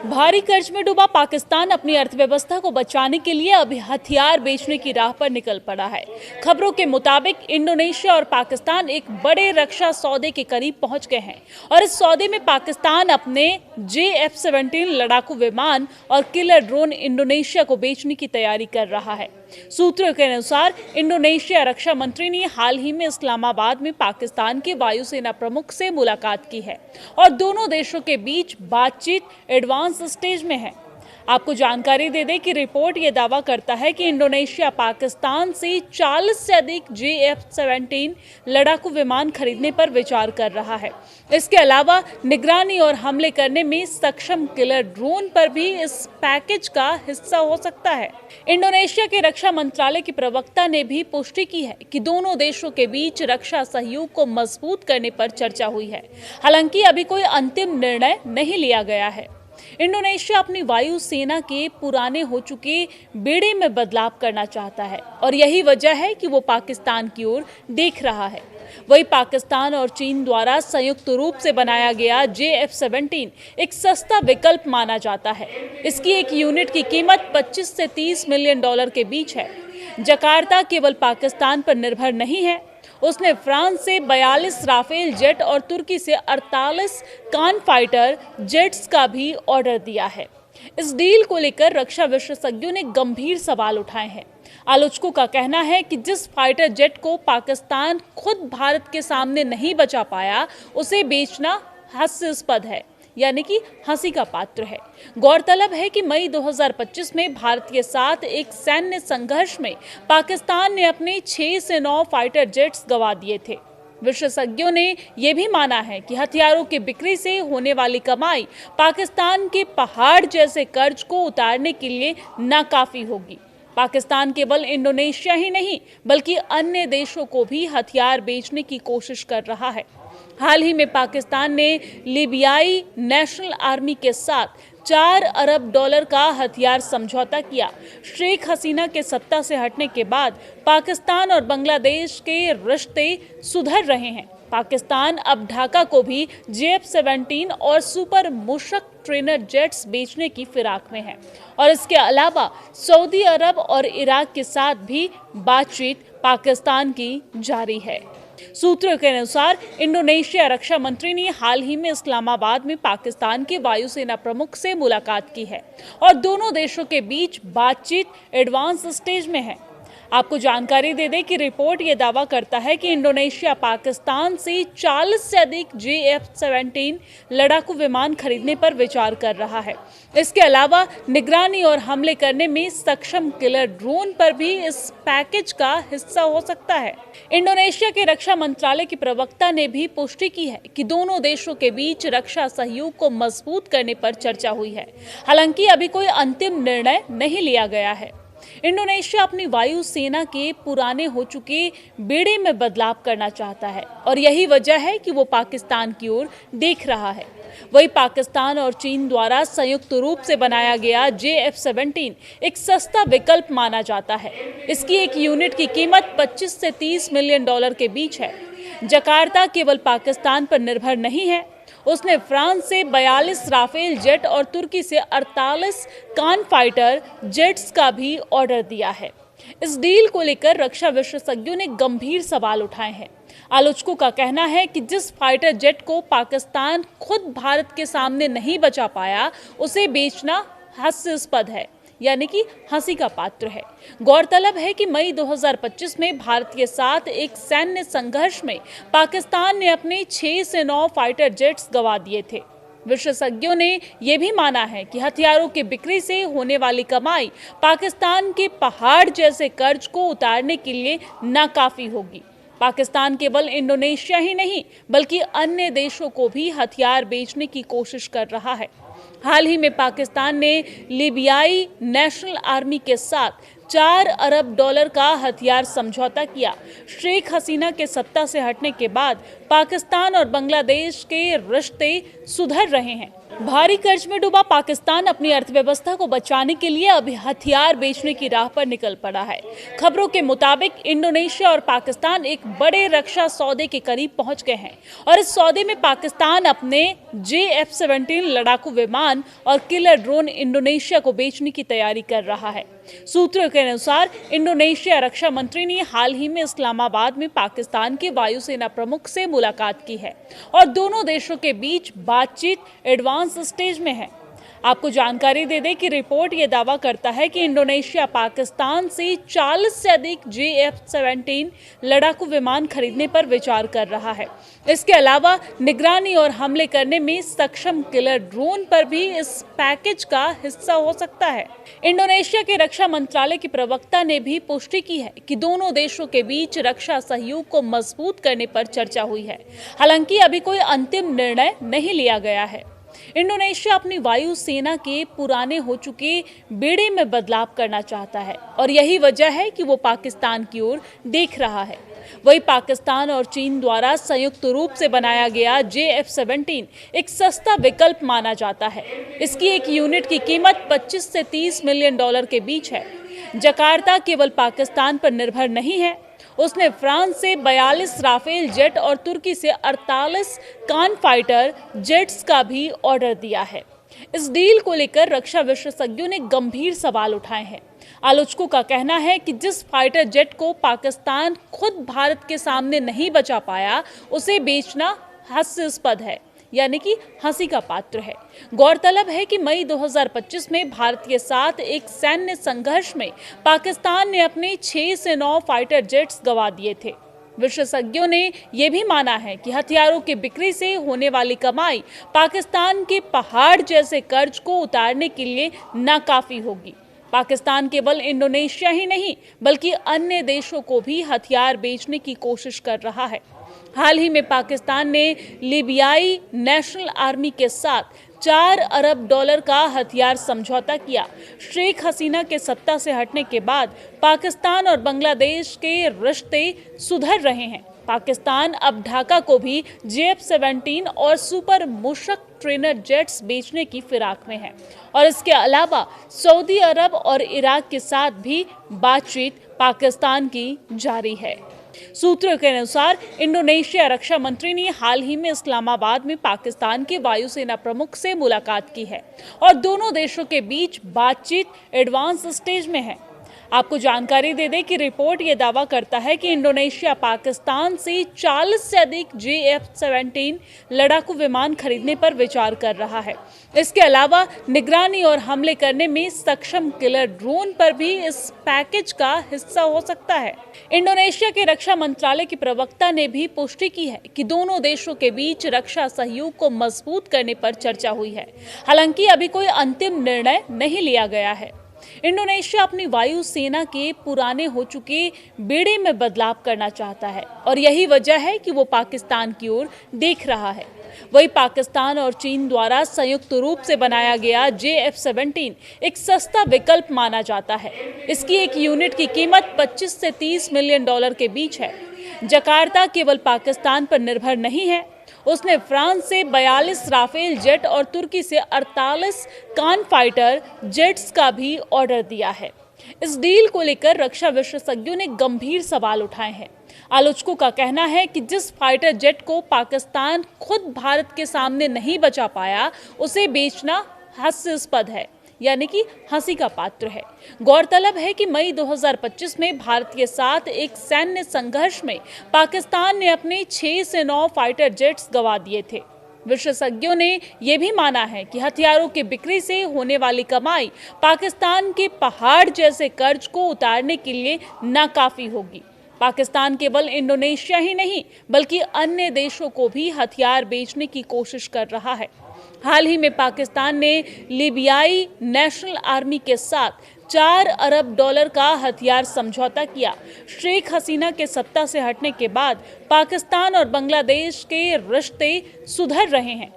भारी कर्ज में डूबा पाकिस्तान अपनी अर्थव्यवस्था को बचाने के लिए अब हथियार बेचने की राह पर निकल पड़ा है। खबरों के मुताबिक इंडोनेशिया और पाकिस्तान एक बड़े रक्षा सौदे के करीब पहुंच गए हैं और इस सौदे में पाकिस्तान अपने F-17 लड़ाकू विमान और किलर ड्रोन इंडोनेशिया को बेचने की तैयारी कर रहा है। सूत्रों के अनुसार इंडोनेशिया रक्षा मंत्री ने हाल ही में इस्लामाबाद में पाकिस्तान के वायुसेना प्रमुख से मुलाकात की है और दोनों देशों के बीच बातचीत एडवांस स्टेज में है। आपको जानकारी दे दें कि रिपोर्ट ये दावा करता है कि इंडोनेशिया पाकिस्तान से 40 से अधिक F-17 लड़ाकू विमान खरीदने पर विचार कर रहा है। इसके अलावा निगरानी और हमले करने में सक्षम किलर ड्रोन पर भी इस पैकेज का हिस्सा हो सकता है। इंडोनेशिया के रक्षा मंत्रालय के प्रवक्ता ने भी पुष्टि की है कि दोनों देशों के बीच रक्षा सहयोग को मजबूत करने पर चर्चा हुई है। हालांकि अभी कोई अंतिम निर्णय नहीं लिया गया है। इंडोनेशिया अपनी वायु सेना के पुराने हो चुके बेड़े में बदलाव करना चाहता है और यही वजह है कि वो पाकिस्तान की ओर देख रहा है। वही पाकिस्तान और चीन द्वारा संयुक्त रूप से बनाया गया F-17 एक सस्ता विकल्प माना जाता है। इसकी एक यूनिट की कीमत 25 से 30 मिलियन डॉलर के बीच है। जकार्ता केवल पाकिस्तान पर निर्भर नहीं है, उसने फ्रांस से 42 राफेल जेट और तुर्की से 48 कान फाइटर जेट्स का भी ऑर्डर दिया है। इस डील को लेकर रक्षा विशेषज्ञों ने गंभीर सवाल उठाए हैं। आलोचकों का कहना है कि जिस फाइटर जेट को पाकिस्तान खुद भारत के सामने नहीं बचा पाया, उसे बेचना हास्यास्पद है, यानी कि हंसी का पात्र है। गौरतलब है कि मई 2025 में भारत के साथ एक सैन्य संघर्ष में पाकिस्तान ने अपने 6 से 9 फाइटर जेट्स गंवा दिए थे। विशेषज्ञों ने यह भी माना है कि हथियारों की बिक्री से होने वाली कमाई पाकिस्तान के पहाड़ जैसे कर्ज को उतारने के लिए नाकाफी होगी। पाकिस्तान केवल इंडोनेशिया ही नहीं बल्कि अन्य देशों को भी हथियार बेचने की कोशिश कर रहा है। हाल ही में पाकिस्तान ने लीबियाई नेशनल आर्मी के साथ 4 अरब डॉलर का हथियार समझौता किया। शेख हसीना के सत्ता से हटने के बाद पाकिस्तान और बांग्लादेश के रिश्ते सुधर रहे हैं। पाकिस्तान अब ढाका को भी F-17 और सुपर मुशक ट्रेनर जेट्स बेचने की फिराक में है और इसके अलावा सऊदी अरब और इराक के साथ भी बातचीत पाकिस्तान की जारी है। सूत्रों के अनुसार इंडोनेशिया रक्षा मंत्री ने हाल ही में इस्लामाबाद में पाकिस्तान के वायुसेना प्रमुख से मुलाकात की है और दोनों देशों के बीच बातचीत एडवांस स्टेज में है। आपको जानकारी दे दें कि रिपोर्ट ये दावा करता है कि इंडोनेशिया पाकिस्तान से 40 से अधिक F-17 लड़ाकू विमान खरीदने पर विचार कर रहा है। इसके अलावा निगरानी और हमले करने में सक्षम किलर ड्रोन पर भी इस पैकेज का हिस्सा हो सकता है। इंडोनेशिया के रक्षा मंत्रालय के प्रवक्ता ने भी पुष्टि की है कि दोनों देशों के बीच रक्षा सहयोग को मजबूत करने पर चर्चा हुई है। हालांकि अभी कोई अंतिम निर्णय नहीं लिया गया है। इंडोनेशिया अपनी वायु सेना के पुराने हो चुके बेड़े में बदलाव करना चाहता है और यही वजह है कि वो पाकिस्तान की ओर देख रहा है। वही पाकिस्तान और चीन द्वारा संयुक्त रूप से बनाया गया F-17 एक सस्ता विकल्प माना जाता है। इसकी एक यूनिट की कीमत 25 से 30 मिलियन डॉलर के बीच है। जकार्ता केवल पाकिस्तान पर निर्भर नहीं है, उसने फ्रांस से 42 राफेल जेट और तुर्की से 48 कान फाइटर जेट्स का भी ऑर्डर दिया है। इस डील को लेकर रक्षा विशेषज्ञों ने गंभीर सवाल उठाए हैं। आलोचकों का कहना है कि जिस फाइटर जेट को पाकिस्तान खुद भारत के सामने नहीं बचा पाया, उसे बेचना हास्यास्पद है, यानी कि हंसी का पात्र है। गौरतलब है कि मई 2025 में भारत के साथ एक सैन्य संघर्ष में पाकिस्तान ने अपने 6 से 9 फाइटर जेट्स गंवा दिए थे। विशेषज्ञों ने यह भी माना है कि हथियारों की बिक्री से होने वाली कमाई पाकिस्तान के पहाड़ जैसे कर्ज को उतारने के लिए नाकाफी होगी। पाकिस्तान केवल इंडोनेशिया ही नहीं बल्कि अन्य देशों को भी हथियार बेचने की कोशिश कर रहा है। हाल ही में पाकिस्तान ने लीबियाई नेशनल आर्मी के साथ 4 अरब डॉलर का हथियार समझौता किया। शेख हसीना के सत्ता से हटने के बाद पाकिस्तान और बांग्लादेश के रिश्ते सुधर रहे हैं भारी कर्ज में डूबा पाकिस्तान अपनी अर्थव्यवस्था को बचाने के लिए अब हथियार बेचने की राह पर निकल पड़ा है। खबरों के मुताबिक इंडोनेशिया और पाकिस्तान एक बड़े रक्षा सौदे के करीब पहुंच गए हैं और इस सौदे में पाकिस्तान अपने F-17 लड़ाकू विमान और किलर ड्रोन इंडोनेशिया को बेचने की तैयारी कर रहा है। सूत्रों के अनुसार इंडोनेशिया रक्षा मंत्री ने हाल ही में इस्लामाबाद में पाकिस्तान के वायुसेना प्रमुख से मुलाकात की है और दोनों देशों के बीच बातचीत एडवांस स्टेज में है। आपको जानकारी दे दें कि रिपोर्ट ये दावा करता है कि इंडोनेशिया पाकिस्तान से 40 से अधिक F-17 लड़ाकू विमान खरीदने पर विचार कर रहा है। इसके अलावा निगरानी और हमले करने में सक्षम किलर ड्रोन पर भी इस पैकेज का हिस्सा हो सकता है। इंडोनेशिया के रक्षा मंत्रालय के प्रवक्ता ने भी पुष्टि की है कि दोनों देशों के बीच रक्षा सहयोग को मजबूत करने पर चर्चा हुई है। हालांकि अभी कोई अंतिम निर्णय नहीं लिया गया है। इंडोनेशिया अपनी वायु सेना के पुराने हो चुके बेड़े में बदलाव करना चाहता है और यही वजह है कि वो पाकिस्तान की ओर देख रहा है। वही पाकिस्तान और चीन द्वारा संयुक्त रूप से बनाया गया F-17 एक सस्ता विकल्प माना जाता है। इसकी एक यूनिट की कीमत 25 से 30 मिलियन डॉलर के बीच है। जकार्ता केवल पाकिस्तान पर निर्भर नहीं है, उसने फ्रांस से 42 राफेल जेट और तुर्की से 48 कान फाइटर जेट्स का भी ऑर्डर दिया है। इस डील को लेकर रक्षा विशेषज्ञों ने गंभीर सवाल उठाए हैं। आलोचकों का कहना है कि जिस फाइटर जेट को पाकिस्तान खुद भारत के सामने नहीं बचा पाया, उसे बेचना हास्यास्पद है, यानी कि हंसी का पात्र है। गौरतलब है कि मई 2025 में भारत के साथ एक सैन्य संघर्ष में पाकिस्तान ने अपने 6 से 9 फाइटर जेट्स गंवा दिए थे। विशेषज्ञों ने यह भी माना है कि हथियारों की बिक्री से होने वाली कमाई पाकिस्तान के पहाड़ जैसे कर्ज को उतारने के लिए नाकाफी होगी। पाकिस्तान केवल इंडोनेशिया ही नहीं बल्कि अन्य देशों को भी हथियार बेचने की कोशिश कर रहा है। हाल ही में पाकिस्तान ने लीबियाई नेशनल आर्मी के साथ 4 अरब डॉलर का हथियार समझौता किया। शेख हसीना के सत्ता से हटने के बाद पाकिस्तान और बांग्लादेश के रिश्ते सुधर रहे हैं। पाकिस्तान अब ढाका को भी F-17 और सुपर मुशक ट्रेनर जेट्स बेचने की फिराक में है और इसके अलावा सऊदी अरब और इराक के साथ भी बातचीत पाकिस्तान की जारी है। सूत्रों के अनुसार इंडोनेशिया रक्षा मंत्री ने हाल ही में इस्लामाबाद में पाकिस्तान के वायुसेना प्रमुख से मुलाकात की है और दोनों देशों के बीच बातचीत एडवांस स्टेज में है। आपको जानकारी दे दें कि रिपोर्ट ये दावा करता है कि इंडोनेशिया पाकिस्तान से 40 से अधिक F-17 लड़ाकू विमान खरीदने पर विचार कर रहा है। इसके अलावा निगरानी और हमले करने में सक्षम किलर ड्रोन पर भी इस पैकेज का हिस्सा हो सकता है। इंडोनेशिया के रक्षा मंत्रालय के प्रवक्ता ने भी पुष्टि की है कि दोनों देशों के बीच रक्षा सहयोग को मजबूत करने पर चर्चा हुई है। हालांकि अभी कोई अंतिम निर्णय नहीं लिया गया है। इंडोनेशिया अपनी वायु सेना के पुराने हो चुके बेड़े में बदलाव करना चाहता है और यही वजह है कि वो पाकिस्तान की ओर देख रहा है। वही पाकिस्तान और चीन द्वारा संयुक्त रूप से बनाया गया F-17 एक सस्ता विकल्प माना जाता है। इसकी एक यूनिट की कीमत 25 से 30 मिलियन डॉलर के बीच है। जकार्ता केवल पाकिस्तान पर निर्भर नहीं है, उसने फ्रांस से 42 राफेल जेट और तुर्की से 48 कान फाइटर जेट्स का भी ऑर्डर दिया है। इस डील को लेकर रक्षा विशेषज्ञों ने गंभीर सवाल उठाए हैं। आलोचकों का कहना है कि जिस फाइटर जेट को पाकिस्तान खुद भारत के सामने नहीं बचा पाया, उसे बेचना हास्यास्पद है, यानी कि हंसी का पात्र है। गौरतलब है कि मई 2025 में भारत के साथ एक सैन्य संघर्ष में पाकिस्तान ने अपने 6 से 9 फाइटर जेट्स गंवा दिए थे। विशेषज्ञों ने यह भी माना है कि हथियारों की बिक्री से होने वाली कमाई पाकिस्तान के पहाड़ जैसे कर्ज को उतारने के लिए नाकाफी होगी। पाकिस्तान केवल इंडोनेशिया ही नहीं बल्कि अन्य देशों को भी हथियार बेचने की कोशिश कर रहा है। हाल ही में पाकिस्तान ने लीबियाई नेशनल आर्मी के साथ 4 अरब डॉलर का हथियार समझौता किया। शेख हसीना के सत्ता से हटने के बाद पाकिस्तान और बांग्लादेश के रिश्ते सुधर रहे हैं।